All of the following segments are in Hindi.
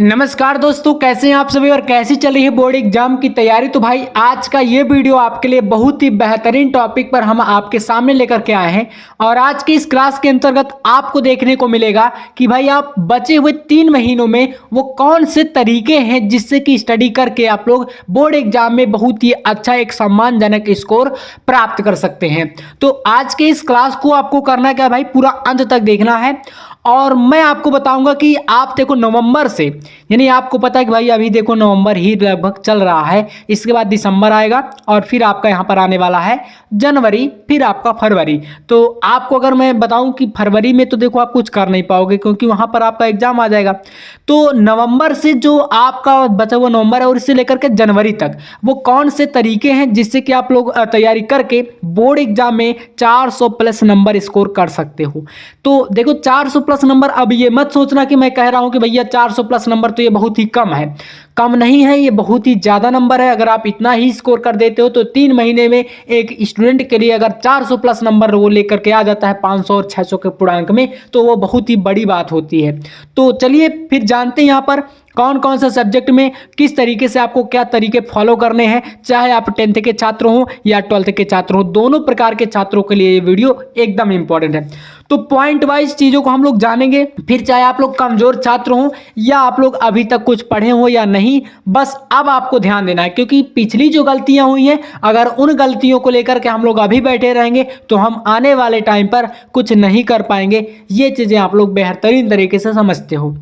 नमस्कार दोस्तों, कैसे हैं आप सभी और कैसी चल रही है बोर्ड एग्जाम की तैयारी। तो भाई आज का ये वीडियो आपके लिए बहुत ही बेहतरीन टॉपिक पर हम आपके सामने लेकर के आए हैं। और आज की इस क्लास के अंतर्गत आपको देखने को मिलेगा कि भाई आप बचे हुए 3 महीनों में वो कौन से तरीके हैं जिससे कि स्टडी करके आप लोग बोर्ड एग्जाम में बहुत ही अच्छा एक सम्मानजनक स्कोर प्राप्त कर सकते हैं। तो आज के इस क्लास को आपको करना क्या भाई, पूरा अंत तक देखना है। और मैं आपको बताऊंगा कि आप देखो नवंबर से, यानी आपको पता है कि भाई अभी देखो नवंबर ही लगभग चल रहा है, इसके बाद दिसंबर आएगा और फिर आपका यहाँ पर आने वाला है जनवरी, फिर आपका फरवरी। तो आपको अगर मैं बताऊं कि फरवरी में तो देखो आप कुछ कर नहीं पाओगे क्योंकि वहाँ पर आपका एग्जाम आ जाएगा। तो नवंबर से जो आपका बचा हुआ नवंबर है और इससे लेकर के जनवरी तक वो कौन से तरीके हैं जिससे कि आप लोग तैयारी करके बोर्ड एग्जाम में 400 प्लस नंबर स्कोर कर सकते हो। तो देखो 400 प्लस नंबर, अब ये मत सोचना कि मैं कह रहा हूं कि भैया 400 प्लस नंबर तो ये बहुत ही कम है, कम नहीं है, ये बहुत ही ज़्यादा नंबर है। अगर आप इतना ही स्कोर कर देते हो तो 3 महीने में एक स्टूडेंट के लिए अगर 400 प्लस नंबर वो लेकर के आ जाता है 500 और 600 के पूर्णांक में, तो वो बहुत ही बड़ी बात होती है। तो चलिए फिर जानते हैं यहाँ पर कौन कौन सा सब्जेक्ट में किस तरीके से आपको क्या तरीके फॉलो करने हैं। चाहे आप 10th के छात्र हो या 12th के छात्र हो, दोनों प्रकार के छात्रों के लिए ये वीडियो एकदम इंपॉर्टेंट है। तो पॉइंट वाइज चीज़ों को हम लोग जानेंगे। फिर चाहे आप लोग कमज़ोर छात्र हो या आप लोग अभी तक कुछ पढ़े हो या नहीं, बस अब आपको ध्यान देना है क्योंकि पिछली जो गलतियां हुई हैं, अगर उन गलतियों को लेकर के हम लोग अभी बैठे रहेंगे तो हम आने वाले टाइम पर कुछ नहीं कर पाएंगे। ये चीज़ें आप लोग बेहतरीन तरीके से समझते हो।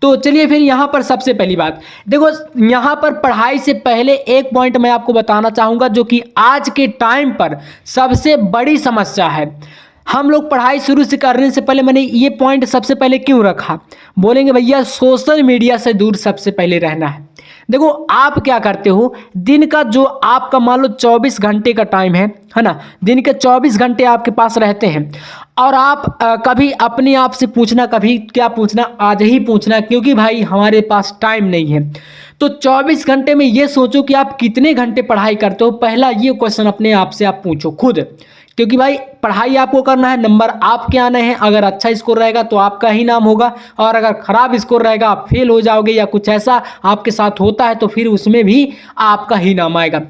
तो चलिए फिर यहाँ पर सबसे पहली बात देखो, यहाँ पर पढ़ाई से पहले एक पॉइंट मैं आपको बताना चाहूँगा जो कि आज के टाइम पर सबसे बड़ी समस्या है। हम लोग पढ़ाई शुरू से करने से पहले मैंने ये पॉइंट सबसे पहले क्यों रखा, बोलेंगे भैया सोशल मीडिया से दूर सबसे पहले रहना है। देखो आप क्या करते हो, दिन का जो आपका मान लो 24 घंटे का टाइम है ना, दिन के 24 घंटे आपके पास रहते हैं और आप कभी अपने आप से पूछना, कभी क्या पूछना, आज ही पूछना क्योंकि भाई हमारे पास टाइम नहीं है। तो 24 घंटे में ये सोचो कि आप कितने घंटे पढ़ाई करते हो। पहला ये क्वेश्चन अपने आप से आप पूछो खुद, क्योंकि भाई पढ़ाई आपको करना है, नंबर आपके आने हैं। अगर अच्छा स्कोर रहेगा तो आपका ही नाम होगा और अगर खराब स्कोर रहेगा आप फेल हो जाओगे या कुछ ऐसा आपके साथ होता है तो फिर उसमें भी आपका ही नाम आएगा।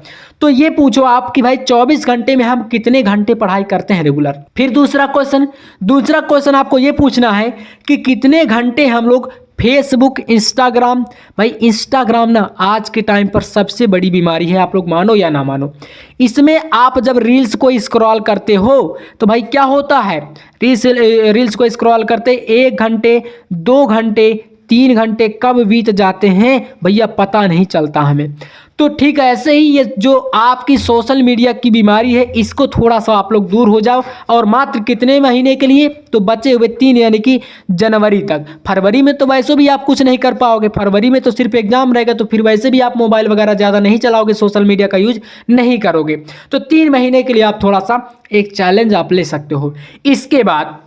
तो ये पूछो आप कि भाई 24 घंटे में हम कितने घंटे पढ़ाई करते हैं रेगुलर। फिर दूसरा क्वेश्चन आपको ये पूछना है कि कितने घंटे हम लोग फेसबुक, इंस्टाग्राम, भाई इंस्टाग्राम ना आज के टाइम पर सबसे बड़ी बीमारी है, आप लोग मानो या ना मानो। इसमें आप जब रील्स को स्क्रॉल करते हो तो भाई क्या होता है, रील्स को स्क्रॉल करते 1 घंटे 2 घंटे 3 घंटे कब बीत जाते हैं भैया पता नहीं चलता हमें। तो ठीक ऐसे ही ये जो आपकी सोशल मीडिया की बीमारी है, इसको थोड़ा सा आप लोग दूर हो जाओ। और मात्र कितने महीने के लिए, तो बचे हुए 3 यानी कि जनवरी तक। फरवरी में तो वैसे भी आप कुछ नहीं कर पाओगे, फरवरी में तो सिर्फ एग्जाम रहेगा, तो फिर वैसे भी आप मोबाइल वगैरह ज़्यादा नहीं चलाओगे, सोशल मीडिया का यूज नहीं करोगे। तो 3 महीने के लिए आप थोड़ा सा एक चैलेंज आप ले सकते हो। इसके बाद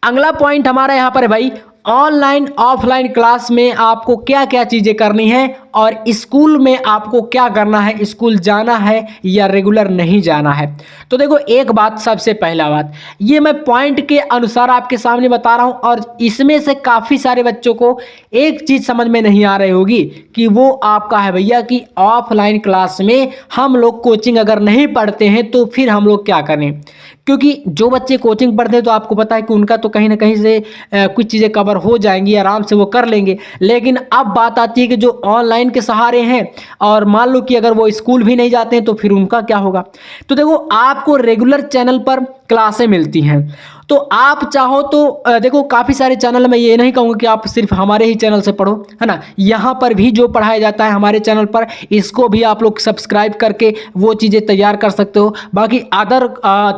अगला पॉइंट हमारा यहाँ पर है भाई, ऑनलाइन ऑफलाइन क्लास में आपको क्या क्या चीज़ें करनी है और स्कूल में आपको क्या करना है, स्कूल जाना है या रेगुलर नहीं जाना है। तो देखो एक बात, सबसे पहला बात ये मैं पॉइंट के अनुसार आपके सामने बता रहा हूँ और इसमें से काफ़ी सारे बच्चों को एक चीज़ समझ में नहीं आ रही होगी कि वो आपका है भैया कि ऑफलाइन क्लास में हम लोग कोचिंग अगर नहीं पढ़ते हैं तो फिर हम लोग क्या करें। क्योंकि जो बच्चे कोचिंग पढ़ते हैं तो आपको पता है कि उनका तो कहीं ना कहीं से कुछ चीज़ें कवर हो जाएंगी, आराम से वो कर लेंगे। लेकिन अब बात आती है कि जो ऑनलाइन के सहारे हैं और मान लो कि अगर वो स्कूल भी नहीं जाते हैं तो फिर उनका क्या होगा। तो देखो आपको रेगुलर चैनल पर क्लासें मिलती हैं, तो आप चाहो तो देखो काफ़ी सारे चैनल, मैं ये नहीं कहूँगा कि आप सिर्फ हमारे ही चैनल से पढ़ो, है ना। यहाँ पर भी जो पढ़ाया जाता है हमारे चैनल पर, इसको भी आप लोग सब्सक्राइब करके वो चीज़ें तैयार कर सकते हो। बाकी अदर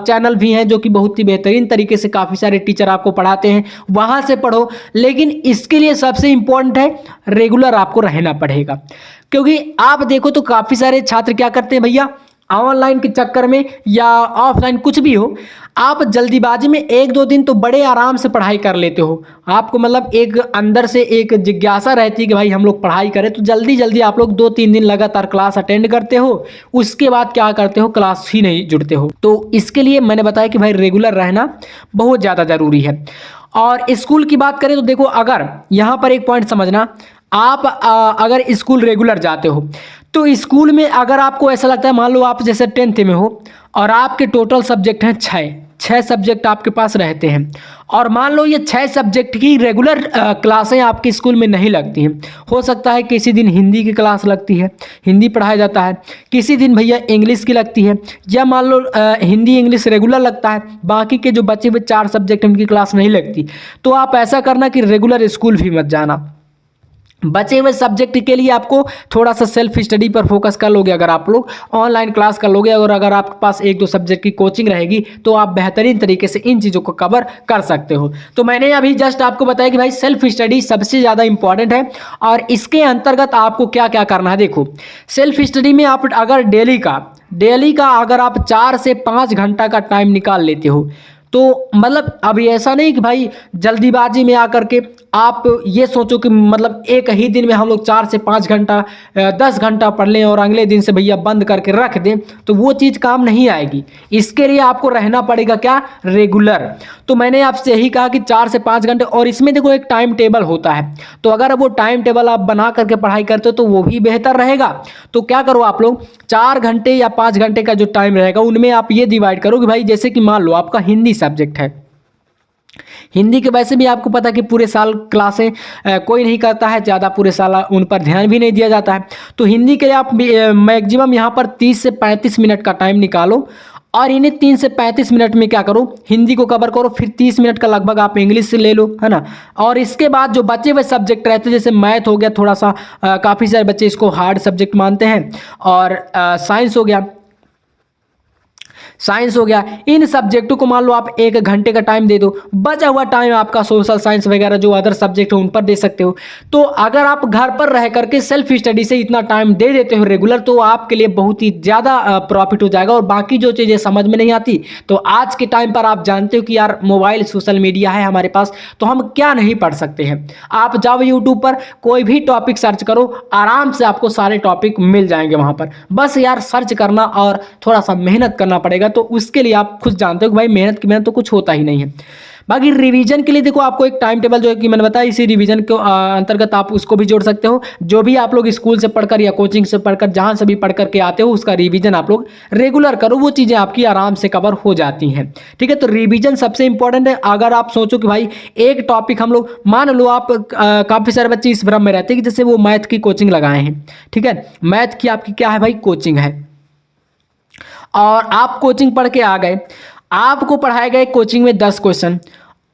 चैनल भी हैं जो कि बहुत ही बेहतरीन तरीके से काफ़ी सारे टीचर आपको पढ़ाते हैं, वहाँ से पढ़ो। लेकिन इसके लिए सबसे इम्पोर्टेंट है रेगुलर आपको रहना पड़ेगा। क्योंकि आप देखो तो काफ़ी सारे छात्र क्या करते हैं भैया, ऑनलाइन के चक्कर में या ऑफलाइन कुछ भी हो, आप जल्दीबाजी में 1-2 दिन तो बड़े आराम से पढ़ाई कर लेते हो। आपको मतलब एक अंदर से एक जिज्ञासा रहती है कि भाई हम लोग पढ़ाई करें, तो जल्दी जल्दी आप लोग 2-3 दिन लगातार क्लास अटेंड करते हो, उसके बाद क्या करते हो, क्लास ही नहीं जुड़ते हो। तो इसके लिए मैंने बताया कि भाई रेगुलर रहना बहुत ज़्यादा ज़रूरी है। और स्कूल की बात करें तो देखो, अगर यहाँ पर एक पॉइंट समझना, आप अगर स्कूल रेगुलर जाते हो तो स्कूल में अगर आपको ऐसा लगता है, मान लो आप जैसे 10th में हो और आपके टोटल सब्जेक्ट हैं 6 सब्जेक्ट आपके पास रहते हैं, और मान लो ये 6 सब्जेक्ट की रेगुलर क्लासें आपके स्कूल में नहीं लगती हैं। हो सकता है किसी दिन हिंदी की क्लास लगती है, हिंदी पढ़ाया जाता है, किसी दिन भैया इंग्लिश की लगती है, या मान लो हिंदी इंग्लिश रेगुलर लगता है, बाकी के जो बचे हुए 4 सब्जेक्ट उनकी क्लास नहीं लगती। तो आप ऐसा करना कि रेगुलर स्कूल भी मत जाना। बचे हुए सब्जेक्ट के लिए आपको थोड़ा सा सेल्फ स्टडी पर फोकस कर लोगे, अगर आप लोग ऑनलाइन क्लास कर लोगे, और अगर आपके पास 1-2 सब्जेक्ट की कोचिंग रहेगी तो आप बेहतरीन तरीके से इन चीज़ों को कवर कर सकते हो। तो मैंने अभी जस्ट आपको बताया कि भाई सेल्फ स्टडी सबसे ज़्यादा इंपॉर्टेंट है, और इसके अंतर्गत आपको क्या क्या करना है। देखो, सेल्फ स्टडी में आप अगर डेली का अगर आप 4 से 5 घंटा का टाइम निकाल लेते हो, तो मतलब अभी ऐसा नहीं कि भाई जल्दीबाजी में आकर के आप ये सोचो कि मतलब एक ही दिन में हम लोग 4 से 5 घंटा 10 घंटा पढ़ लें और अगले दिन से भैया बंद करके रख दें, तो वो चीज़ काम नहीं आएगी। इसके लिए आपको रहना पड़ेगा क्या, रेगुलर। तो मैंने आपसे यही कहा कि 4 से 5 घंटे, और इसमें देखो एक टाइम टेबल होता है, तो अगर वो टाइम टेबल आप बना करके पढ़ाई करते हो तो वो भी बेहतर रहेगा। तो क्या करो आप लोग, 4 घंटे या 5 घंटे का जो टाइम रहेगा उनमें आप ये डिवाइड करो कि भाई जैसे कि मान लो आपका हिंदी सब्जेक्ट है, हिंदी के वैसे भी आपको पता है कि पूरे साल क्लासें कोई नहीं करता है ज़्यादा, पूरे साल उन पर ध्यान भी नहीं दिया जाता है। तो हिंदी के लिए आप मैक्सिमम यहाँ पर 30 से 35 मिनट का टाइम निकालो, और इन्हें 3 से 35 मिनट में क्या करो, हिंदी को कवर करो, फिर 30 मिनट का लगभग आप इंग्लिश से ले लो, है ना। और इसके बाद जो बचे हुए सब्जेक्ट रहते हैं, जैसे मैथ हो गया, थोड़ा सा काफ़ी सारे बच्चे इसको हार्ड सब्जेक्ट मानते हैं, और साइंस हो गया, इन सब्जेक्टों को मान लो आप 1 घंटे का टाइम दे दो, बचा हुआ टाइम आपका सोशल साइंस वगैरह जो अदर सब्जेक्ट है उन पर दे सकते हो। तो अगर आप घर पर रह करके सेल्फ स्टडी से इतना टाइम दे देते हो रेगुलर, तो आपके लिए बहुत ही ज़्यादा प्रॉफिट हो जाएगा। और बाकी जो चीज़ें समझ में नहीं आती, तो आज के टाइम पर आप जानते हो कि यार मोबाइल सोशल मीडिया है हमारे पास, तो हम क्या नहीं पढ़ सकते हैं। आप जाओ यूट्यूब पर कोई भी टॉपिक सर्च करो, आराम से आपको सारे टॉपिक मिल जाएंगे वहाँ पर, बस यार सर्च करना और थोड़ा सा मेहनत करना पड़ेगा। तो उसके लिए आप खुद जानते हो कि भाई मेहनत की मेहनत तो कुछ होता ही नहीं है। बाकी रिवीजन के लिए देखो, आपको एक टाइम टेबल जो है कि मैंने बताया, इसी रिवीजन के अंतर्गत आप उसको भी जोड़ सकते हो। जो भी आप लोग स्कूल से पढ़कर या कोचिंग से पढ़कर जहां से भी पढ़ करके आते हो, उसका रिवीजन आप लोग रेगुलर करो, वो चीज़ें आपकी आराम से कवर हो जाती हैं। ठीक है, तो रिवीजन सबसे इंपॉर्टेंट है। अगर आप सोचो कि भाई एक टॉपिक हम लोग, मान लो आप काफ़ी सारे बच्चे इस भ्रम में रहते हैं कि जैसे वो मैथ की कोचिंग लगाए हैं, ठीक है, मैथ की आपकी क्या है भाई, कोचिंग है, और आप कोचिंग पढ़ के आ गए, आपको पढ़ाए गए कोचिंग में 10 क्वेश्चन,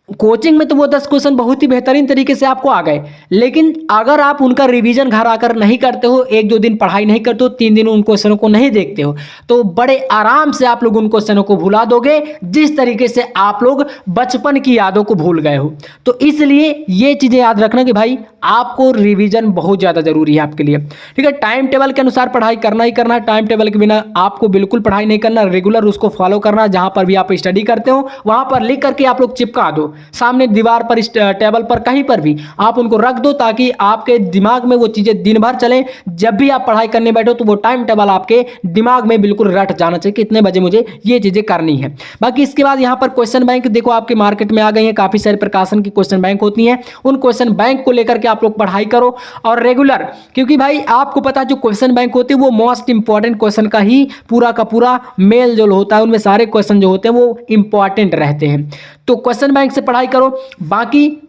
कोचिंग में तो वो 10 क्वेश्चन बहुत ही बेहतरीन तरीके से आपको आ गए, लेकिन अगर आप उनका रिवीजन घर आकर नहीं करते हो, 1-2 दिन पढ़ाई नहीं करते हो, 3 दिन उन क्वेश्चनों को नहीं देखते हो, तो बड़े आराम से आप लोग उन क्वेश्चनों को भुला दोगे, जिस तरीके से आप लोग बचपन की यादों को भूल गए हो। तो इसलिए ये चीज़ें याद रखना कि भाई आपको रिवीजन बहुत ज़्यादा ज़रूरी है आपके लिए। ठीक है, टाइम टेबल के अनुसार पढ़ाई करना ही करना है, टाइम टेबल के बिना आपको बिल्कुल पढ़ाई नहीं करना, रेगुलर उसको फॉलो करना। जहाँ पर भी आप स्टडी करते हो वहाँ पर लिख करके आप लोग चिपका दो, सामने दीवार पर, टेबल पर, कहीं पर भी आप उनको रख दो, ताकि आपके दिमाग में वो चीज़ें दिन भर चलें। जब भी आप पढ़ाई करने बैठो तो वो टाइम टेबल आपके दिमाग में बिल्कुल रट जाना चाहिए कि इतने बजे मुझे ये चीज़ें करनी है। बाकी इसके बाद यहाँ पर क्वेश्चन बैंक देखो आपके मार्केट में आ गई हैं, काफ़ी सारे प्रकाशन की क्वेश्चन बैंक होती हैं, उन क्वेश्चन बैंक को लेकर के आप लोग पढ़ाई करो और रेगुलर, क्योंकि भाई आपको पता है जो क्वेश्चन बैंक होती है वो मोस्ट इंपॉर्टेंट क्वेश्चन का ही पूरा का पूरा मेल जो होता है, उनमें सारे क्वेश्चन जो होते हैं वो इंपॉर्टेंट रहते हैं। तो क्वेश्चन बैंक से पढ़ाई करो। बाकी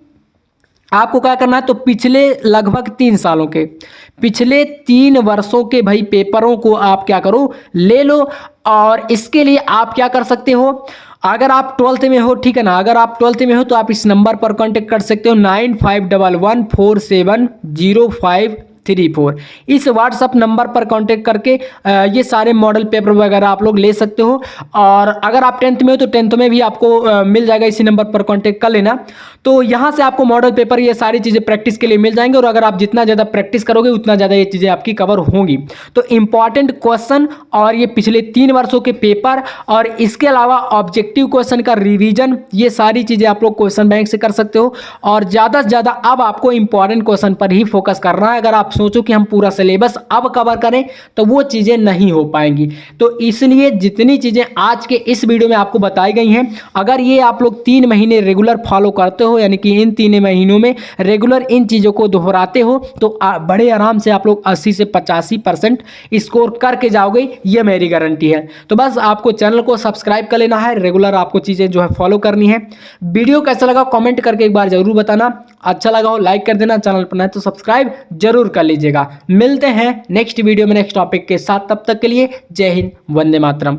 आपको क्या करना है, तो पिछले लगभग 3 सालों के, पिछले 3 वर्षों के भाई पेपरों को आप क्या करो, ले लो। और इसके लिए आप क्या कर सकते हो, अगर आप 12th में हो, ठीक है ना, अगर आप 12th में हो तो आप इस नंबर पर कांटेक्ट कर सकते हो 9511470534। इस व्हाट्सअप नंबर पर कांटेक्ट करके ये सारे मॉडल पेपर वगैरह आप लोग ले सकते हो। और अगर आप 10th में हो तो 10th में भी आपको मिल जाएगा, इसी नंबर पर कांटेक्ट कर लेना। तो यहाँ से आपको मॉडल पेपर ये सारी चीज़ें प्रैक्टिस के लिए मिल जाएंगे, और अगर आप जितना ज़्यादा प्रैक्टिस करोगे उतना ज़्यादा ये चीज़ें आपकी कवर होंगी। तो इंपॉर्टेंट क्वेश्चन और ये पिछले 3 वर्षों के पेपर, और इसके अलावा ऑब्जेक्टिव क्वेश्चन का रिवीजन, ये सारी चीज़ें आप लोग क्वेश्चन बैंक से कर सकते हो। और ज़्यादा से ज़्यादा अब आपको इंपॉर्टेंट क्वेश्चन पर ही फोकस करना है। अगर आप सोचो कि हम पूरा सिलेबस अब कवर करें तो वो चीज़ें नहीं हो पाएंगी। तो इसलिए जितनी चीज़ें आज के इस वीडियो में आपको बताई गई हैं, अगर ये आप लोग 3 महीने रेगुलर फॉलो करते हो, यानी कि इन 3 महीनों में रेगुलर इन चीज़ों को दोहराते हो, तो बड़े आराम से आप लोग 80 से 85% स्कोर करके जाओगे, ये मेरी गारंटी है। तो बस आपको चैनल को सब्सक्राइब कर लेना है, रेगुलर आपको चीज़ें जो है फॉलो करनी है। वीडियो कैसा लगा कमेंट करके एक बार जरूर बताना, अच्छा लगा हो लाइक कर देना, चैनल पर नए तो सब्सक्राइब जरूर कर लीजिएगा। मिलते हैं नेक्स्ट वीडियो में नेक्स्ट टॉपिक के साथ, तब तक के लिए जय हिंद, वंदे मातरम।